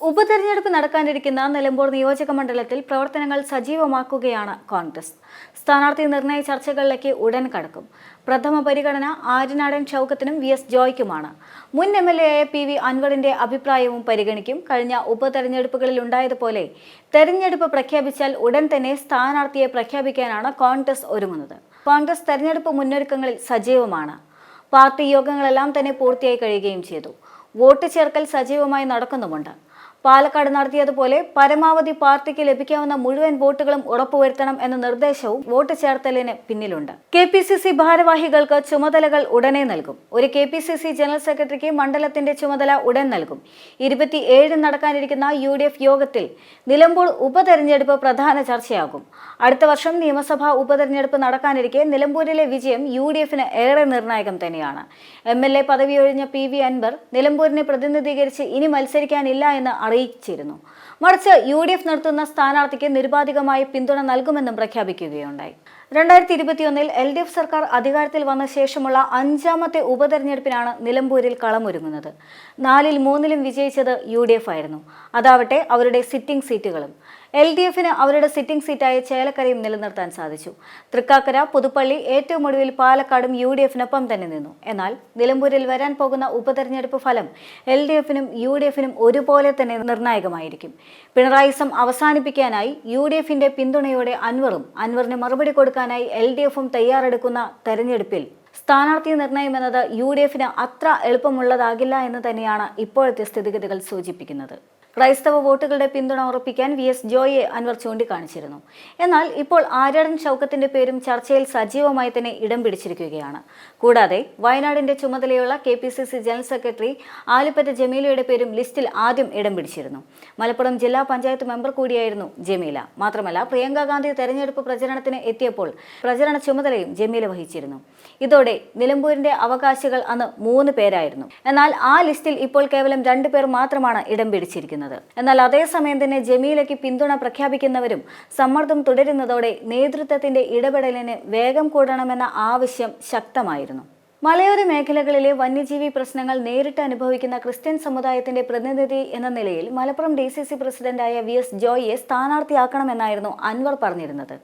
ഉപതെരഞ്ഞെടുപ്പ് നടക്കാനിരിക്കുന്ന നിലമ്പൂർ നിയോജക മണ്ഡലത്തിൽ പ്രവർത്തനങ്ങൾ സജീവമാക്കുകയാണ് കോൺഗ്രസ്. സ്ഥാനാർത്ഥി നിർണയ ചർച്ചകളിലേക്ക് ഉടൻ കടക്കും. പ്രഥമ പരിഗണന ആര്യനാടൻ ഷൗക്കത്തിനും VS ജോയ്ക്കുമാണ്. മുൻ MLA ആയ PV അൻവറിന്റെ അഭിപ്രായവും പരിഗണിക്കും. കഴിഞ്ഞ ഉപതെരഞ്ഞെടുപ്പുകളിൽ ഉണ്ടായതുപോലെ തെരഞ്ഞെടുപ്പ് പ്രഖ്യാപിച്ചാൽ ഉടൻ തന്നെ സ്ഥാനാർത്ഥിയെ പ്രഖ്യാപിക്കാനാണ് കോൺഗ്രസ് ഒരുങ്ങുന്നത്. കോൺഗ്രസ് തെരഞ്ഞെടുപ്പ് മുന്നൊരുക്കങ്ങളിൽ സജീവമാണ്. പാർട്ടി യോഗങ്ങളെല്ലാം തന്നെ പൂർത്തിയായി കഴിയുകയും ചെയ്തു. വോട്ട് ചേർക്കൽ സജീവമായി നടക്കുന്നുമുണ്ട്. പാലക്കാട് നടത്തിയതുപോലെ പരമാവധി പാർട്ടിക്ക് ലഭിക്കാവുന്ന മുഴുവൻ വോട്ടുകളും ഉറപ്പുവരുത്തണം എന്ന നിർദ്ദേശവും വോട്ട് ചേർത്തലിന് പിന്നിലുണ്ട്. KPCC ഭാരവാഹികൾക്ക് ചുമതലകൾ ഉടനെ നൽകും. ഒരു KPCC ജനറൽ സെക്രട്ടറിക്ക് മണ്ഡലത്തിന്റെ ചുമതല ഉടൻ നൽകും. 27 നടക്കാനിരിക്കുന്ന UDF യോഗത്തിൽ നിലമ്പൂർ ഉപതെരഞ്ഞെടുപ്പ് പ്രധാന ചർച്ചയാകും. അടുത്ത വർഷം നിയമസഭാ ഉപതെരഞ്ഞെടുപ്പ് നടക്കാനിരിക്കെ നിലമ്പൂരിലെ വിജയം UDFന് ഏറെ നിർണായകം തന്നെയാണ്. MLA പദവി ഒഴിഞ്ഞ PV അൻവർ നിലമ്പൂരിനെ പ്രതിനിധീകരിച്ച് ഇനി മത്സരിക്കാനില്ല എന്ന് അറിയിച്ചിരുന്നു. മറിച്ച് UDF നിർത്തുന്ന സ്ഥാനാർത്ഥിക്ക് നിരുപാധികമായ പിന്തുണ നൽകുമെന്നും പ്രഖ്യാപിക്കുകയുണ്ടായി. 2021 LDF സർക്കാർ അധികാരത്തിൽ വന്ന ശേഷമുള്ള 5ാമത്തെ ഉപതെരഞ്ഞെടുപ്പിനാണ് നിലമ്പൂരിൽ കളമൊരുങ്ങുന്നത്. 4ൽ 3ലും വിജയിച്ചത് UDF ആയിരുന്നു. അതാവട്ടെ അവരുടെ സിറ്റിംഗ് സീറ്റുകളും. LDFന് അവരുടെ സിറ്റിംഗ് സീറ്റായ ചേലക്കരയും നിലനിർത്താൻ സാധിച്ചു. തൃക്കാക്കര, പുതുപ്പള്ളി, ഏറ്റവും ഒടുവിൽ പാലക്കാടും UDFനൊപ്പം തന്നെ നിന്നു. എന്നാൽ നിലമ്പൂരിൽ വരാൻ പോകുന്ന ഉപതെരഞ്ഞെടുപ്പ് ഫലം LDFനും UDFനും ഒരുപോലെ തന്നെ നിർണായകമായിരിക്കും. പിണറായിസം അവസാനിപ്പിക്കാനായി UDFന്റെ പിന്തുണയോടെ അൻവറിന് മറുപടി കൊടുക്കാനായി LDFും തയ്യാറെടുക്കുന്ന തെരഞ്ഞെടുപ്പിൽ സ്ഥാനാർത്ഥി നിർണയം എന്നത് UDFന് അത്ര എളുപ്പമുള്ളതാകില്ല എന്ന് തന്നെയാണ് ഇപ്പോഴത്തെ സ്ഥിതിഗതികൾ സൂചിപ്പിക്കുന്നത്. ക്രൈസ്തവ വോട്ടുകളുടെ പിന്തുണ ഉറപ്പിക്കാൻ VS ജോയെ അൻവർ ചൂണ്ടിക്കാണിച്ചിരുന്നു. എന്നാൽ ഇപ്പോൾ ആര്യാടൻ ഷൗക്കത്തിന്റെ പേരും ചർച്ചയിൽ സജീവമായി തന്നെ ഇടം പിടിച്ചിരിക്കുകയാണ്. കൂടാതെ വയനാടിന്റെ ചുമതലയുള്ള KPCC ജനറൽ സെക്രട്ടറി ആലിപ്പറ്റ ജമീലയുടെ പേരും ലിസ്റ്റിൽ ആദ്യം ഇടം പിടിച്ചിരുന്നു. മലപ്പുറം ജില്ലാ പഞ്ചായത്ത് മെമ്പർ കൂടിയായിരുന്നു ജമീല. മാത്രമല്ല പ്രിയങ്ക ഗാന്ധി തെരഞ്ഞെടുപ്പ് പ്രചരണത്തിന് എത്തിയപ്പോൾ പ്രചരണ ചുമതലയും ജമീല വഹിച്ചിരുന്നു. ഇതോടെ നിലമ്പൂരിന്റെ അവകാശികൾ അന്ന് 3 പേരായിരുന്നു. എന്നാൽ ആ ലിസ്റ്റിൽ ഇപ്പോൾ കേവലം 2 പേർ മാത്രമാണ് ഇടം പിടിച്ചിരിക്കുന്നത്. എന്നാൽ അതേസമയം തന്നെ ജമീലയ്ക്ക് പിന്തുണ പ്രഖ്യാപിക്കുന്നവരും സമ്മർദ്ദം തുടരുന്നതോടെ നേതൃത്വത്തിന്റെ ഇടപെടലിന് വേഗം കൂടണമെന്ന ആവശ്യം ശക്തമായിരുന്നു. മലയോര മേഖലകളിലെ വന്യജീവി പ്രശ്നങ്ങൾ നേരിട്ട് അനുഭവിക്കുന്ന ക്രിസ്ത്യൻ സമുദായത്തിന്റെ പ്രതിനിധി എന്ന നിലയിൽ മലപ്പുറം DCC പ്രസിഡന്റായ VS ജോയിയെ സ്ഥാനാർത്ഥിയാക്കണമെന്നായിരുന്നു അൻവർ പറഞ്ഞിരുന്നത്.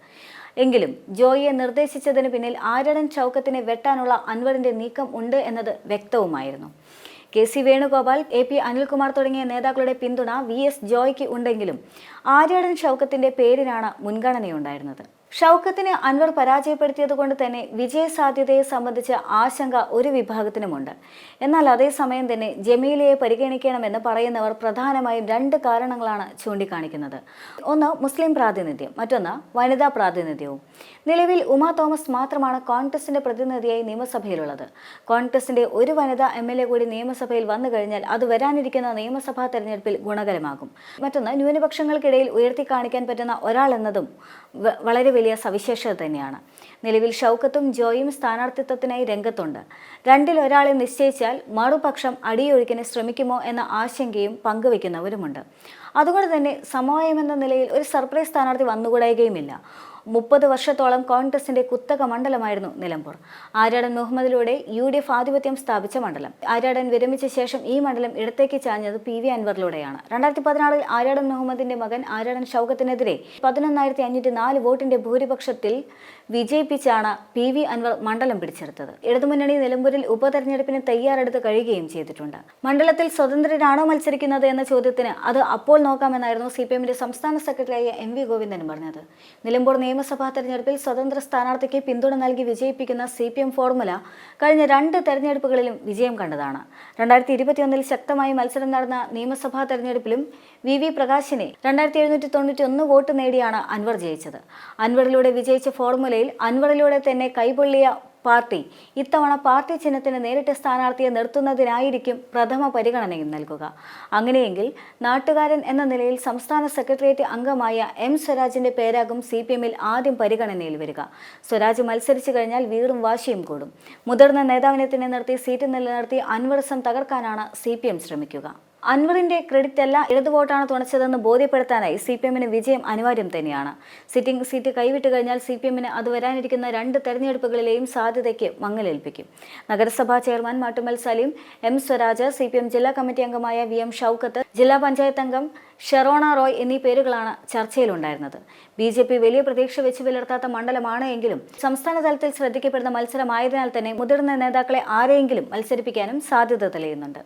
എങ്കിലും ജോയിയെ നിർദ്ദേശിച്ചതിന് പിന്നിൽ ആര്യടൻ ഷൗക്കത്തിനെ വെട്ടാനുള്ള അൻവറിന്റെ നീക്കം ഉണ്ട് എന്നത് വ്യക്തവുമായിരുന്നു. KC വേണുഗോപാൽ, AP അനിൽകുമാർ തുടങ്ങിയ നേതാക്കളുടെ പിന്തുണ VS ജോയ്ക്ക് ഉണ്ടെങ്കിലും ആര്യാടൻ ഷൗക്കത്തിന്റെ പേരിനാണ് മുൻഗണനയുണ്ടായിരുന്നത്. ഷൗക്കത്തിനെ അൻവർ പരാജയപ്പെടുത്തിയതുകൊണ്ട് തന്നെ വിജയസാധ്യതയെ സംബന്ധിച്ച ആശങ്ക ഒരു വിഭാഗത്തിനുമുണ്ട്. എന്നാൽ അതേസമയം തന്നെ ജമീലയെ പരിഗണിക്കണമെന്ന് പറയുന്നവർ പ്രധാനമായും 2 കാരണങ്ങളാണ് ചൂണ്ടിക്കാണിക്കുന്നത്. ഒന്ന് മുസ്ലിം പ്രാതിനിധ്യം, മറ്റൊന്ന് വനിതാ പ്രാതിനിധ്യവും. നിലവിൽ ഉമ തോമസ് മാത്രമാണ് കോൺഗ്രസിന്റെ പ്രതിനിധിയായി നിയമസഭയിലുള്ളത്. കോൺഗ്രസിന്റെ ഒരു വനിതാ MLA കൂടി നിയമസഭയിൽ വന്നു കഴിഞ്ഞാൽ അത് വരാനിരിക്കുന്ന നിയമസഭാ തെരഞ്ഞെടുപ്പിൽ ഗുണകരമാകും. മറ്റൊന്ന് ന്യൂനപക്ഷങ്ങൾക്കിടയിൽ ഉയർത്തിക്കാണിക്കാൻ പറ്റുന്ന ഒരാൾ എന്നതും വളരെ വലിയ സവിശേഷത തന്നെയാണ്. നിലവിൽ ഷൗക്കത്തും ജോയും സ്ഥാനാർത്ഥിത്വത്തിനായി രംഗത്തുണ്ട്. 2ൽ ഒരാളെ നിശ്ചയിച്ചാൽ മറുപക്ഷം അടിയൊഴുക്കിന് ശ്രമിക്കുമോ എന്ന ആശങ്കയും പങ്കുവെക്കുന്നവരുമുണ്ട്. അതുകൊണ്ട് തന്നെ സമവായമെന്ന നിലയിൽ ഒരു സർപ്രൈസ് സ്ഥാനാർത്ഥി വന്നുകൂടായികയുമില്ല. 30 വർഷത്തോളം കോൺഗ്രസിന്റെ കുത്തക മണ്ഡലമായിരുന്നു നിലമ്പൂർ. ആര്യാടൻ മുഹമ്മദിലൂടെ UDF ആധിപത്യം സ്ഥാപിച്ച മണ്ഡലം. ആര്യാടൻ വിരമിച്ച ശേഷം ഈ മണ്ഡലം ഇടത്തേക്ക് ചാഞ്ഞത് PV അൻവറിലൂടെയാണ്. 2016 ആര്യാടൻ മുഹമ്മദിന്റെ മകൻ ആര്യാടൻ ഷൗക്കത്തിനെതിരെ 11,504 വോട്ടിന്റെ ഭൂരിപക്ഷത്തിൽ വിജയിപ്പിച്ചാണ് PV അൻവർ മണ്ഡലം പിടിച്ചെടുത്തത്. ഇടതുമുന്നണി നിലമ്പൂരിൽ ഉപതെരഞ്ഞെടുപ്പിന് തയ്യാറെടുത്ത് കഴിയുകയും ചെയ്തിട്ടുണ്ട്. മണ്ഡലത്തിൽ സ്വതന്ത്രരാണോ മത്സരിക്കുന്നത് എന്ന ചോദ്യത്തിന് അത് അപ്പോൾ നോക്കാമെന്നായിരുന്നു CPMന്റെ സംസ്ഥാന സെക്രട്ടറിയായ MV ഗോവിന്ദനും പറഞ്ഞത്. നിലമ്പൂർ നിയമസഭാ തെരഞ്ഞെടുപ്പിൽ സ്വതന്ത്ര സ്ഥാനാർത്ഥിക്ക് പിന്തുണ നൽകി വിജയിപ്പിക്കുന്ന CPM ഫോർമുല കഴിഞ്ഞ 2 തെരഞ്ഞെടുപ്പുകളിലും വിജയം കണ്ടതാണ്. 2021 ശക്തമായി മത്സരം നടന്ന നിയമസഭാ തെരഞ്ഞെടുപ്പിലും VV പ്രകാശിനെ 2791 വോട്ട് നേടിയാണ് അൻവർ ജയിച്ചത്. അൻവറിലൂടെ വിജയിച്ച ഫോർമുലയിൽ അൻവറിലൂടെ തന്നെ കൈപൊള്ളിയ പാർട്ടി ഇത്തവണ പാർട്ടി ചിഹ്നത്തിന് നേരിട്ട് സ്ഥാനാർത്ഥിയെ നിർത്തുന്നതിനായിരിക്കും പ്രഥമ പരിഗണനയും നൽകുക. അങ്ങനെയെങ്കിൽ നാട്ടുകാരൻ എന്ന നിലയിൽ സംസ്ഥാന സെക്രട്ടേറിയറ്റ് അംഗമായ M സ്വരാജിന്റെ പേരാകും CPMൽ ആദ്യം പരിഗണനയിൽ വരിക. സ്വരാജ് മത്സരിച്ചു കഴിഞ്ഞാൽ വീറും വാശിയും കൂടും. മുതിർന്ന നേതാവിനെ തന്നെ നിർത്തി സീറ്റ് നിലനിർത്തി അൻവറിസം തകർക്കാനാണ് CPM ശ്രമിക്കുക. അൻവറിന്റെ ക്രെഡിറ്റ് അല്ല ഇടതു വോട്ടാണ് തുണച്ചതെന്ന് ബോധ്യപ്പെടുത്താനായി CPM-ന് വിജയം അനിവാര്യം തന്നെയാണ്. സിറ്റിംഗ് സീറ്റ് കൈവിട്ട് കഴിഞ്ഞാൽ CPM-ന് അത് വരാനിരിക്കുന്ന 2 തെരഞ്ഞെടുപ്പുകളിലെയും സാധ്യതയ്ക്ക് മങ്ങലേൽപ്പിക്കും. നഗരസഭാ chairman Mattummal Salim, M Swaraj, CPM ജില്ലാ കമ്മിറ്റി അംഗമായ VM ഷൗക്കത്ത്, ജില്ലാ പഞ്ചായത്ത് അംഗം ഷെറോണ റോയ് എന്നീ പേരുകളാണ് ചർച്ചയിലുണ്ടായിരുന്നത്. BJP വലിയ പ്രതീക്ഷ വെച്ച് പുലർത്താത്ത മണ്ഡലമാണ് എങ്കിലും സംസ്ഥാന തലത്തിൽ ശ്രദ്ധിക്കപ്പെടുന്ന മത്സരമായതിനാൽ തന്നെ മുതിർന്ന നേതാക്കളെ ആരെയെങ്കിലും മത്സരിപ്പിക്കാനും സാധ്യത തെളിയുന്നുണ്ട്.